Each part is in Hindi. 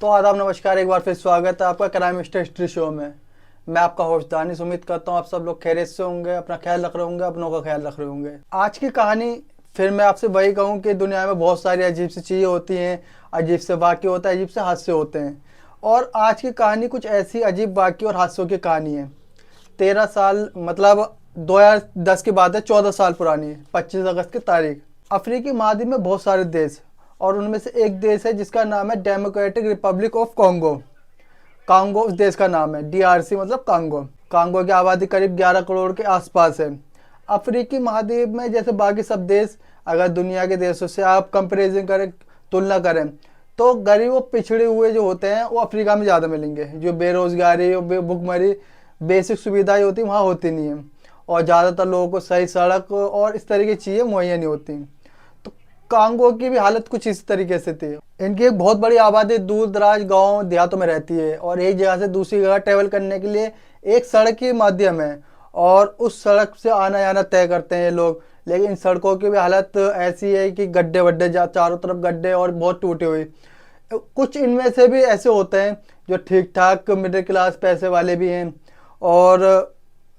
तो आदाब, नमस्कार, एक बार फिर स्वागत है आपका क्राइम हिस्ट्री शो में। मैं आपका होस्ट दानिश। उम्मीद करता हूँ आप सब लोग खैरियत से होंगे, अपना ख्याल रख रहे होंगे, अपनों का ख्याल रख रहे होंगे। आज की कहानी फिर मैं आपसे वही कहूँ कि दुनिया में बहुत सारी अजीब सी चीज़ें होती हैं, अजीब से वाक़ये होते हैं, अजीब से हादसे होते हैं। और आज की कहानी कुछ ऐसी अजीब वाक़ये और हादसों की कहानी है। 13 साल मतलब 2010 की बात है, 14 साल पुरानी है। 25 अगस्त की तारीख। अफ्रीकी महाद्वीप में बहुत सारे देश और उनमें से एक देश है जिसका नाम है democratic Republic of Congo. Congo उस देश का नाम है। डीआरसी मतलब कांगो। कांगो की आबादी करीब 11 करोड़ के आसपास है। अफ्रीकी महाद्वीप में जैसे बाकी सब देश, अगर दुनिया के देशों से आप कंपेरिजन करें, तुलना करें, तो गरीब और पिछड़े हुए जो होते हैं वो अफ्रीका में ज़्यादा मिलेंगे। जो बेरोजगारी और भुखमरी बेसिक सुविधाएं होती वहाँ होती नहीं है, और ज़्यादातर लोगों को सही सड़क और इस तरह की चीज़ें मुहैया नहीं होती। तो कांगो की भी हालत कुछ इस तरीके से थी। इनकी एक बहुत बड़ी आबादी दूर दराज गाँव देहातों में रहती है, और एक जगह से दूसरी जगह ट्रेवल करने के लिए एक सड़क ही माध्यम है, और उस सड़क से आना जाना तय करते हैं ये लोग। लेकिन इन सड़कों की भी हालत ऐसी है कि गड्ढे वड्ढे, चारों तरफ गड्ढे और बहुत टूटे हुए। कुछ इनमें से भी ऐसे होते हैं जो ठीक ठाक मिडिल क्लास पैसे वाले भी हैं, और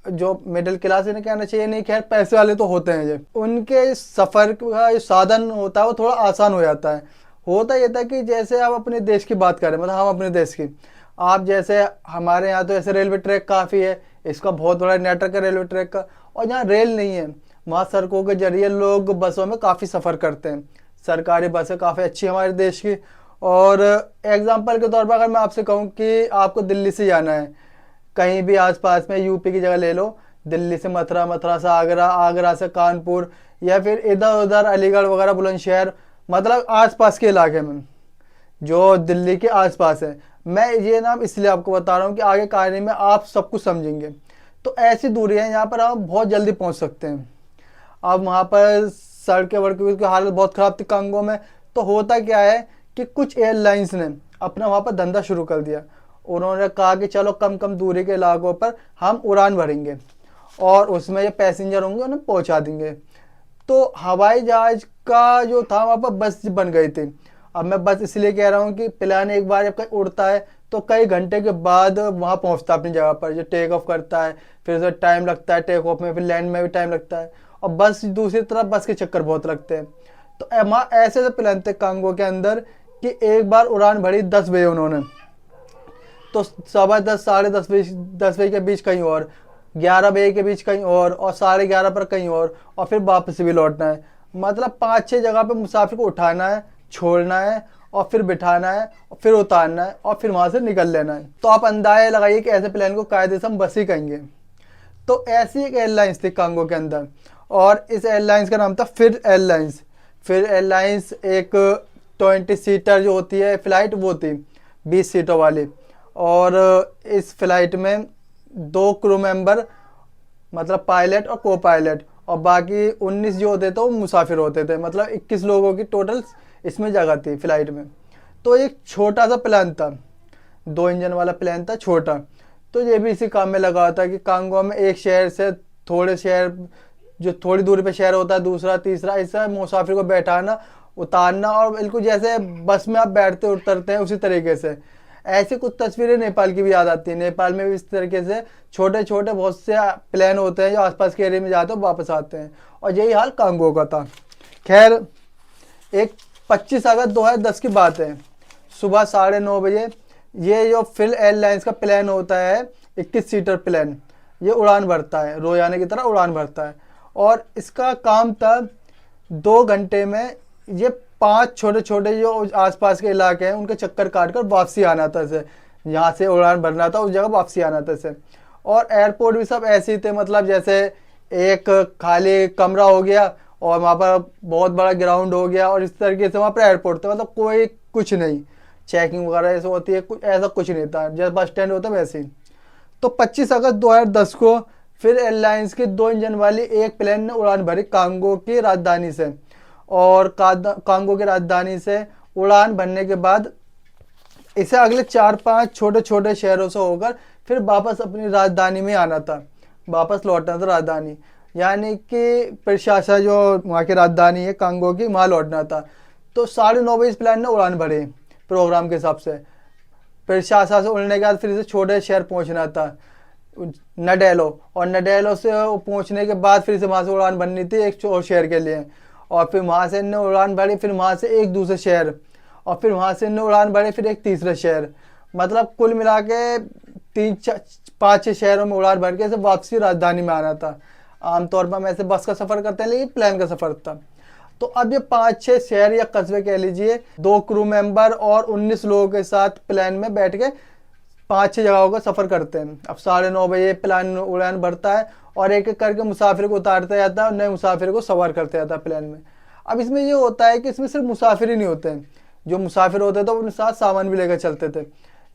जो मिडिल क्लास इन्हें कहना चाहिए नहीं, खैर पैसे वाले तो होते हैं। ये उनके सफ़र का जो साधन होता है वो थोड़ा आसान हो जाता है। होता ये था कि जैसे आप अपने देश की बात करें, मतलब हम अपने देश की, आप जैसे हमारे यहाँ तो ऐसे रेलवे ट्रैक काफ़ी है, इसका बहुत बड़ा नेटवर्क है रेलवे ट्रैक का। और जहाँ रेल नहीं है वहाँ सड़कों के जरिए लोग बसों में काफ़ी सफ़र करते हैं। सरकारी बसें काफ़ी अच्छी हमारे देश की। और एग्जाम्पल के तौर पर अगर मैं आपसे कहूँ कि आपको दिल्ली से जाना है, कहीं भी आसपास में, यूपी की जगह ले लो, दिल्ली से मथुरा, मथुरा से आगरा, आगरा से कानपुर, या फिर इधर उधर अलीगढ़ वगैरह, बुलंदशहर, मतलब आसपास के इलाके में जो दिल्ली के आसपास है। मैं ये नाम इसलिए आपको बता रहा हूँ कि आगे कहानी में आप सब कुछ समझेंगे। तो ऐसी दूरी है यहाँ पर आप बहुत जल्दी पहुँच सकते हैं। अब वहाँ पर सड़कें वड़कें की हालत बहुत ख़राब थी कांगो में। तो होता क्या है कि कुछ एयरलाइंस ने अपना वहाँ पर धंधा शुरू कर दिया। उन्होंने कहा कि चलो कम कम दूरी के इलाकों पर हम उड़ान भरेंगे, और उसमें ये पैसेंजर होंगे उन्हें पहुँचा देंगे। तो हवाई जहाज का जो था वहाँ पर बस बन गई थी। अब मैं बस इसलिए कह रहा हूँ कि प्लेन एक बार जब कहीं उड़ता है तो कई घंटे के बाद वहाँ पहुँचता है अपनी जगह पर, जो टेक ऑफ करता है, फिर उसे टाइम लगता है टेक ऑफ में, फिर लैंड में भी टाइम लगता है। और बस दूसरी तरफ बस के चक्कर बहुत लगते हैं। तो वहाँ ऐसे ऐसे प्लान थे कांगो के अंदर कि एक बार उड़ान भरी 10 बजे उन्होंने, तो 10:15 10:30 10 बजे के बीच कहीं और, 11 बजे के बीच कहीं और 11:30 पर कहीं और फिर वापस भी लौटना है। मतलब 5-6 जगह पे मुसाफिर को उठाना है, छोड़ना है, और फिर बिठाना है, और फिर उतारना है, और फिर वहाँ से निकल लेना है। तो आप अंदाजा लगाइए कि ऐसे प्लान को कायदे से हम बस ही कहेंगे। तो ऐसी एक एयरलाइंस थी कांगो के अंदर, और इस एयरलाइंस का नाम था फिर एयरलाइंस। फिर एयरलाइंस एक 20 सीटर जो होती है फ़्लाइट, वो थी 20 सीटों वाली। और इस फ्लाइट में 2 क्रू मेंबर, मतलब पायलट और को पायलट, और बाकी 19 जो होते थे वो मुसाफिर होते थे। मतलब 21 लोगों की टोटल इसमें जगह थी फ्लाइट में। तो एक छोटा सा प्लान था, 2 इंजन वाला प्लान था, छोटा। तो ये भी इसी काम में लगा था कि कांगो में एक शहर से थोड़े शहर, जो थोड़ी दूरी पे शहर होता है, दूसरा तीसरा, ऐसा मुसाफिर को बैठाना, उतारना, और बिल्कुल जैसे बस में आप बैठते उतरते हैं उसी तरीके से। ऐसी कुछ तस्वीरें नेपाल की भी याद आती है। नेपाल में भी इस तरीके से छोटे छोटे बहुत से प्लेन होते हैं जो आसपास के एरिया में जाते हैं वापस आते हैं, और यही हाल कांगो का था। खैर, एक 25 अगस्त 2010 की बात है, सुबह 9:30 बजे ये जो फिल एयरलाइंस का प्लेन होता है, 21 सीटर प्लेन, ये उड़ान भरता है, रोजाना की तरह उड़ान भरता है। और इसका काम था 2 घंटे में ये 5 छोटे छोटे जो आसपास के इलाके हैं उनके चक्कर काट कर वापसी आना था। इसे यहाँ से उड़ान भरना था, उस जगह वापसी आना था इसे। और एयरपोर्ट भी सब ऐसे ही थे, मतलब जैसे एक खाली कमरा हो गया और वहाँ पर बहुत बड़ा ग्राउंड हो गया, और इस तरीके से वहाँ पर एयरपोर्ट था। मतलब कोई कुछ नहीं, चेकिंग वगैरह ऐसे होती है, कुछ ऐसा कुछ नहीं था, जैसे बस स्टैंड होता है वैसे ही। तो 25 अगस्त 2010 को फिर एयरलाइंस की 2 इंजन वाली एक प्लेन ने उड़ान भरी कांगो की राजधानी से। और कांगो की राजधानी से उड़ान भरने के बाद इसे अगले 4-5 छोटे छोटे शहरों से होकर फिर वापस अपनी राजधानी में आना था, वापस लौटना था राजधानी, यानी कि प्रशासन जो वहाँ की राजधानी है कांगो की, वहाँ लौटना था। तो 9:30 बजे इस प्लान ने उड़ान भरी प्रोग्राम के हिसाब से। फिर शारजा से उड़ने के बाद फिर इसे छोटे शहर पहुंचना था, नडेलो, और नडेलो से पहुंचने के बाद फिर से वहाँ से उड़ान भरनी थी एक और शहर के लिए, और फिर वहाँ से इन्होंने उड़ान भरी फिर वहाँ से एक दूसरे शहर, और फिर वहाँ से इन्होंने उड़ान भरी फिर एक तीसरे शहर। मतलब कुल मिला के 5-6 शहरों में उड़ान भर के से वापसी राजधानी में आना था। आमतौर पर हम ऐसे बस का सफ़र करते हैं, लेकिन प्लेन का सफ़र था। तो अब ये 5-6 शहर या कस्बे कह लीजिए, 2 क्रू मेंबर और 19 लोगों के साथ प्लेन में बैठ के 5-6 जगहों का सफ़र करते हैं। अब 9:30 बजे प्लेन उड़ान भरता है और एक एक करके मुसाफिर को उतारता जाता है और नए मुसाफिर को सवार करता जाता है प्लेन में। अब इसमें ये होता है कि इसमें सिर्फ मुसाफिर ही नहीं होते हैं, जो मुसाफिर होते थे अपने साथ सामान भी लेकर चलते थे।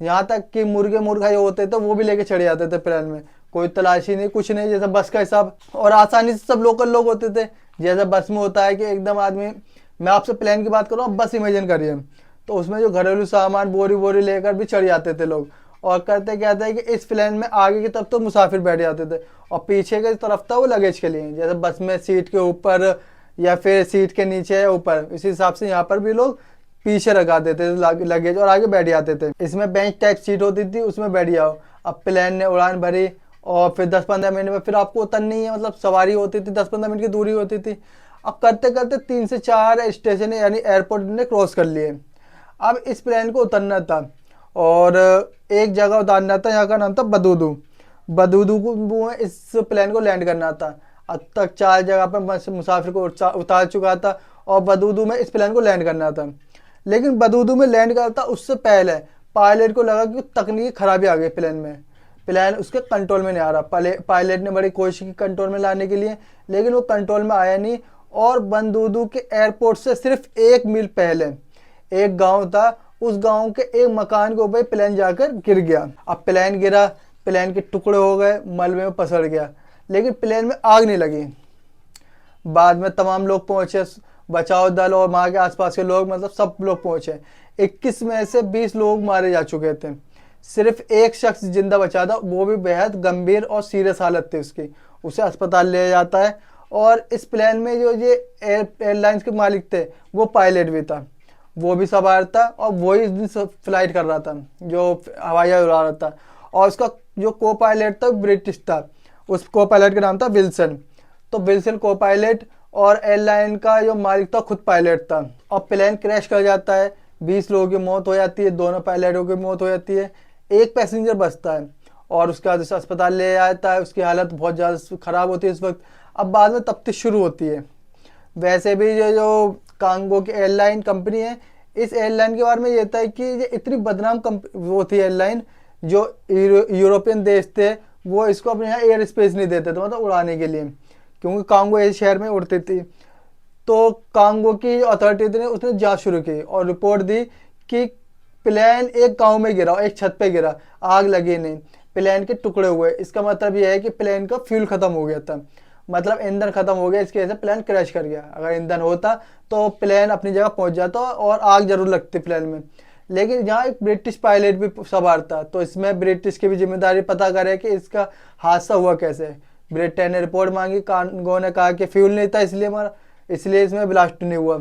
यहाँ तक कि मुर्गे मुर्गा जो होते थे वो भी लेके चढ़े जाते थे प्लेन में, कोई तलाशी नहीं कुछ नहीं, जैसा बस का हिसाब। और आसानी से सब लोकल लोग होते थे, जैसा बस में होता है कि एकदम आदमी, मैं आपसे प्लेन की बात कर रहा हूँ, बस इमेजिन करिए, तो उसमें जो घरेलू सामान बोरी बोरी लेकर भी चढ़ जाते थे लोग। और करते क्या था कि इस प्लेन में आगे की तरफ तो मुसाफिर बैठ जाते थे और पीछे की तरफ था वो लगेज के लिए, जैसे बस में सीट के ऊपर या फिर सीट के नीचे या ऊपर, इसी हिसाब से यहाँ पर भी लोग पीछे रखा देते थे लगेज और आगे बैठ जाते थे। इसमें बेंच टाइप सीट होती थी, उसमें बैठ जाओ। अब प्लेन ने उड़ान भरी और फिर 10-15 मिनट में फिर आपको उतरनी है, मतलब सवारी होती थी, 10-15 मिनट की दूरी होती थी। अब करते करते 3 से 4 स्टेशन यानी एयरपोर्ट ने क्रॉस कर लिए। अब इस प्लेन को उतरना था और एक जगह उतारना था, यहाँ का नाम था बदूदू। बदूदू को इस प्लेन को लैंड करना था। अब तक 4 जगह पर मुसाफिर को उतार चुका था और बदूदू में इस प्लेन को लैंड करना था। लेकिन बदूदू में लैंड करता उससे पहले पायलट को लगा कि तकनीकी खराबी आ गई प्लेन में, प्लेन उसके कंट्रोल में नहीं आ रहा। पायलट ने बड़ी कोशिश की कंट्रोल में लाने के लिए, लेकिन वो कंट्रोल में आया नहीं। और बंदूदू के एयरपोर्ट से सिर्फ 1 मील पहले एक गांव था, उस गांव के एक मकान के ऊपर प्लेन जाकर गिर गया। अब प्लेन गिरा, प्लेन के टुकड़े हो गए, मलबे में पसड़ गया, लेकिन प्लेन में आग नहीं लगी। बाद में तमाम लोग पहुंचे, बचाव दल और वहाँ के आसपास के लोग, मतलब सब लोग पहुंचे। 21 में से 20 लोग मारे जा चुके थे, सिर्फ एक शख्स जिंदा बचा था, वो भी बेहद गंभीर और सीरियस हालत थी उसकी, उसे अस्पताल ले जाता है। और इस प्लेन में जो ये एयरलाइंस के मालिक थे वो पायलट भी था, वो भी सवार था और वही इस दिन फ्लाइट कर रहा था, जो हवाई जहाज उड़ा रहा था। और उसका जो को पायलट था ब्रिटिश था, उस को पायलट का नाम था विल्सन। तो विल्सन को पायलट और एयरलाइन का जो मालिक था खुद पायलट था। और प्लेन क्रैश कर जाता है, 20 लोगों की मौत हो जाती है, दोनों पायलटों की मौत हो जाती है, एक पैसेंजर बचता है और उसके बाद उसे अस्पताल ले जाता है। उसकी हालत बहुत ज़्यादा ख़राब होती है इस वक्त। अब बाद में तफ्तीश शुरू होती है। वैसे भी जो कांगो की एयरलाइन कंपनी है, इस एयरलाइन के बारे में ये था कि ये इतनी बदनाम वो थी एयरलाइन, जो यूरोपियन देश थे वो इसको अपने यहाँ एयर स्पेस नहीं देते थे, मतलब उड़ाने के लिए, क्योंकि कांगो इस शहर में उड़ती थी। तो कांगो की अथॉरिटी ने उसने जांच शुरू की और रिपोर्ट दी कि प्लेन एक गांव में गिरा, एक छत पे गिरा, आग लगी नहीं, प्लेन के टुकड़े हुए। इसका मतलब यह है कि प्लेन का फ्यूल खत्म हो गया था, मतलब ईंधन खत्म हो गया, इसकी वजह से प्लेन क्रैश कर गया। अगर ईंधन होता तो प्लेन अपनी जगह पहुंच जाता और आग जरूर लगती प्लेन में। लेकिन यहाँ एक ब्रिटिश पायलट भी सवार था, तो इसमें ब्रिटिश की भी जिम्मेदारी पता करे कि इसका हादसा हुआ कैसे। ब्रिटेन ने रिपोर्ट मांगी, कांगो ने कहा कि फ्यूल नहीं था इसलिए इसमें ब्लास्ट नहीं हुआ।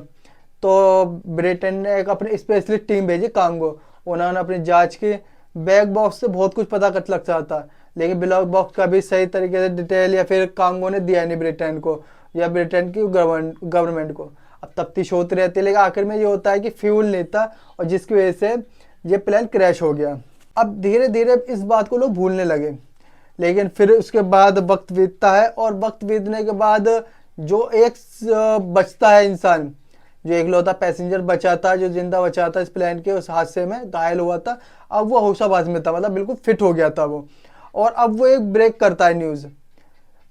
तो ब्रिटेन ने एक अपनी स्पेशलिस्ट टीम भेजी कांगो, उन्होंने अपनी जांच की। ब्लैक बॉक्स से बहुत कुछ पता कर लग सकता था, लेकिन ब्लैक बॉक्स का भी सही तरीके से डिटेल या फिर कांगो ने दिया नहीं ब्रिटेन को या ब्रिटेन की गवर्नमेंट को। अब तफ्तीश होती रहती है, लेकिन आखिर में ये होता है कि फ्यूल नहीं था और जिसकी वजह से ये प्लेन क्रैश हो गया। अब धीरे धीरे इस बात को लोग भूलने लगे, लेकिन फिर उसके बाद वक्त बीतता है और वक्त बीतने के बाद जो एक बचता है इंसान, जो एकलौता पैसेंजर बचा था, जो जिंदा बचा था इस प्लेन के उस हादसे में घायल हुआ था, अब वो होशाबाज में था, मतलब बिल्कुल फिट हो गया था वो। और अब वो एक ब्रेक करता है न्यूज़,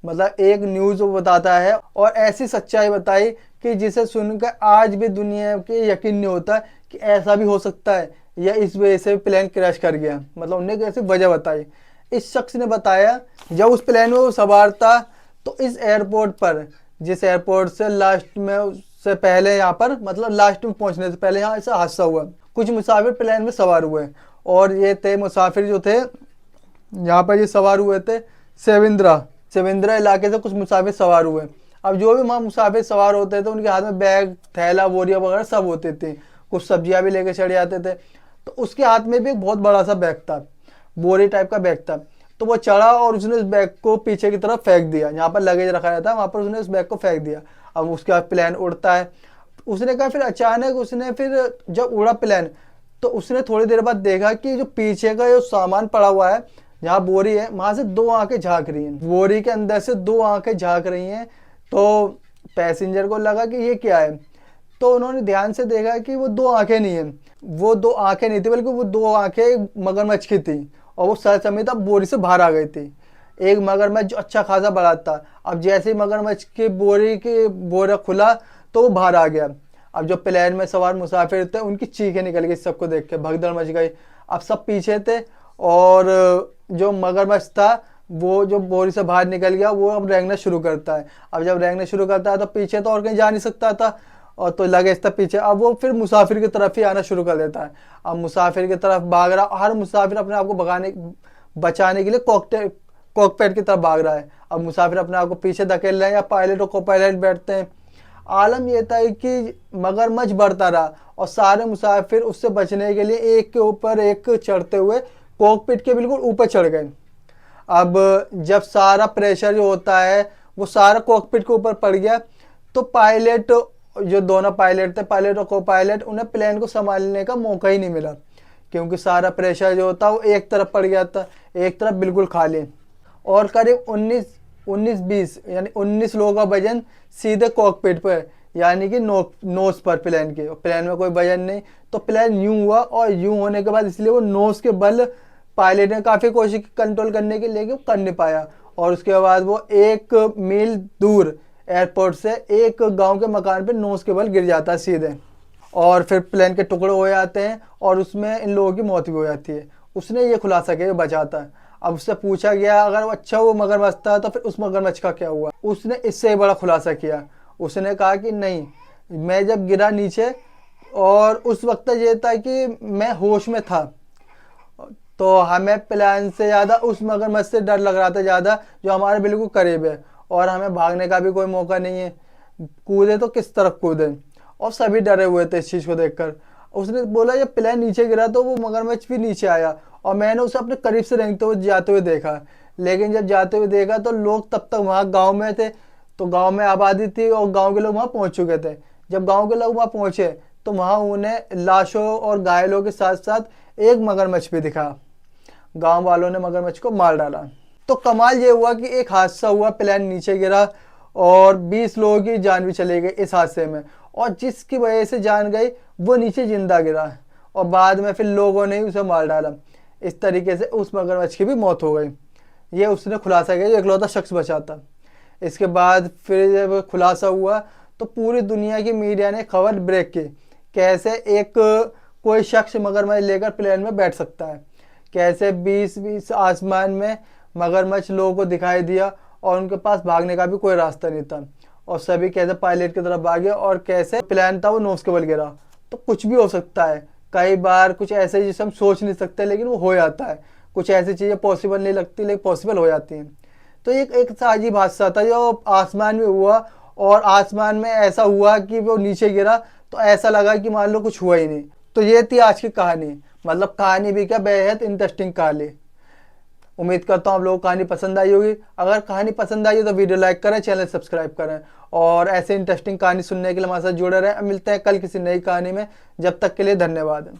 मतलब एक न्यूज़ वो बताता है और ऐसी सच्चाई बताई कि जिसे सुनकर आज भी दुनिया के यकीन नहीं होता कि ऐसा भी हो सकता है या इस वजह से प्लेन क्रैश कर गया। मतलब उन्होंने कैसे वजह बताई। इस शख्स ने बताया जब उस प्लेन में वो सवार था तो इस एयरपोर्ट पर, जिस एयरपोर्ट से लास्ट में से पहले यहाँ पर, मतलब लास्ट में पहुँचने से पहले यहाँ ऐसा हादसा हुआ। कुछ मुसाफिर प्लेन में सवार हुए और ये थे मुसाफिर जो थे यहाँ पर ये सवार हुए थे सेविंद्रा इलाके से कुछ मुसाफिर सवार हुए। अब जो भी वहाँ मुसाफिर सवार होते थे उनके हाथ में बैग, थैला, बोरिया वगैरह सब होते थे, कुछ सब्जियाँ भी लेके चढ़ जाते थे। तो उसके हाथ में भी एक बहुत बड़ा सा बैग था, बोरी टाइप का बैग था। तो वो चढ़ा और उसने उस बैग को पीछे की तरफ फेंक दिया, जहाँ पर लगेज रखा रहता है वहाँ पर उसने उस बैग को फेंक दिया। अब उसके बाद प्लेन उड़ता है। उसने कहा फिर अचानक उसने फिर जब उड़ा प्लेन, तो उसने थोड़ी देर बाद देखा कि जो पीछे का जो सामान पड़ा हुआ है, जहाँ बोरी है, वहां से दो आंखें झांक रही हैं, बोरी के अंदर से दो आंखें झांक रही हैं। तो पैसेंजर को लगा कि ये क्या है। तो उन्होंने ध्यान से देखा कि वो दो आंखें नहीं है, वो दो आंखें नहीं थी, बल्कि वो दो आंखें मगरमच्छ की थी। और वो सर समेत अब बोरी से बाहर आ गई थी। एक मगरमच्छ जो अच्छा खासा बड़ा था, अब जैसे ही मगरमच्छ की बोरी की बोरा खुला तो वो बाहर आ गया। अब जो प्लेन में सवार मुसाफिर थे उनकी चीखें निकल गई, सबको देख के भगदड़ मच गई। अब सब पीछे थे और जो मगरमच्छ था वो जो बोरी से बाहर निकल गया, वो अब रेंगना शुरू करता है। अब जब रेंगना शुरू करता है तो पीछे तो और कहीं जा नहीं सकता था, और तो लगे इस पीछे। अब वो फिर मुसाफिर की तरफ ही आना शुरू कर देता है। अब मुसाफिर की तरफ भाग रहा, हर मुसाफिर अपने आप को बचाने के लिए कॉकपिट की तरफ भाग रहा है। अब मुसाफिर अपने आप को पीछे धकेल रहे हैं, या पायलट और को पायलट बैठते हैं। आलम यह था कि मगरमच्छ बढ़ता रहा और सारे मुसाफिर उससे बचने के लिए एक के ऊपर एक चढ़ते हुए कॉकपिट के बिल्कुल ऊपर चढ़ गए। अब जब सारा प्रेशर जो होता है वो सारा कॉकपिट के ऊपर पड़ गया, तो पायलट, जो दोनों पायलट थे, पायलट और को पायलट, उन्हें प्लेन को संभालने का मौका ही नहीं मिला, क्योंकि सारा प्रेशर जो होता वो एक तरफ पड़ गया था, एक तरफ बिल्कुल खाली। और करीब 19-20 यानी 19 लोगों का वजन सीधे कॉकपिट पर, यानी कि नोस पर प्लेन के। प्लेन में कोई वजन नहीं, तो प्लेन यूं हुआ, और यूं होने के बाद इसलिए वो नोस के बल पायलट ने काफ़ी कोशिश कंट्रोल करने के लिए, कि वो कर नहीं पाया। और उसके बाद वो 1 मील दूर एयरपोर्ट से एक गांव के मकान पे नोस के बल गिर जाता है सीधे, और फिर प्लेन के टुकड़े हो जाते हैं और उसमें इन लोगों की मौत भी हो जाती है। उसने ये खुलासा किया, बचाता है। अब उससे पूछा गया अगर वो अच्छा वो मगरमच्छ था तो फिर उस मगरमच्छ का क्या हुआ। उसने इससे बड़ा खुलासा किया। उसने कहा कि नहीं, मैं जब गिरा नीचे, और उस वक्त ये था कि मैं होश में था, तो हमें प्लेन से ज़्यादा उस मगरमच्छ से डर लग रहा था ज़्यादा, जो हमारे बिल्कुल करीब है, और हमें भागने का भी कोई मौका नहीं है। कूदे तो किस तरफ कूदे, और सभी डरे हुए थे इस चीज़ को देखकर। उसने बोला जब प्लेन नीचे गिरा तो वो मगरमच्छ भी नीचे आया, और मैंने उसे अपने करीब से रेंगते हुए जाते हुए देखा। लेकिन जब जाते हुए देखा तो लोग तब तक वहाँ गाँव में थे, तो गाँव में आबादी थी और गाँव के लोग वहाँ पहुँच चुके थे। जब गाँव के लोग वहाँ पहुँचे तो वहाँ उन्हें लाशों और घायलों के साथ साथ एक मगरमच्छ भी दिखा। गांव वालों ने मगरमच्छ को मार डाला। तो कमाल ये हुआ कि एक हादसा हुआ, प्लेन नीचे गिरा और 20 लोगों की जान भी चली गई इस हादसे में, और जिसकी वजह से जान गई वो नीचे जिंदा गिरा, और बाद में फिर लोगों ने उसे मार डाला। इस तरीके से उस मगरमच्छ की भी मौत हो गई। ये उसने खुलासा किया, जो इकलौता शख्स बचा था। इसके बाद फिर जब खुलासा हुआ तो पूरी दुनिया की मीडिया ने खबर ब्रेक की, कैसे एक कोई शख्स मगरमच्छ लेकर प्लेन में बैठ सकता है, कैसे 20-20 आसमान में मगरमच्छ लोगों को दिखाई दिया और उनके पास भागने का भी कोई रास्ता नहीं था, और सभी कैसे पायलट की तरफ भागे, और कैसे प्लान था वो नोस के बल गिरा। तो कुछ भी हो सकता है, कई बार कुछ ऐसे जिसे हम सोच नहीं सकते लेकिन वो हो जाता है। कुछ ऐसी चीज़ें पॉसिबल नहीं लगती लेकिन पॉसिबल हो जाती हैं। तो एक सा अजीब हादसा था जो आसमान में हुआ, और आसमान में ऐसा हुआ कि वो नीचे गिरा तो ऐसा लगा कि मान लो कुछ हुआ ही नहीं। तो ये थी आज की कहानी, मतलब कहानी भी क्या, बेहद इंटरेस्टिंग कहानी। उम्मीद करता हूँ आप लोगों को कहानी पसंद आई होगी। अगर कहानी पसंद आई हो तो वीडियो लाइक करें, चैनल सब्सक्राइब करें, और ऐसे इंटरेस्टिंग कहानी सुनने के लिए हमारे साथ जुड़े रहें। मिलते हैं कल किसी नई कहानी में, जब तक के लिए धन्यवाद।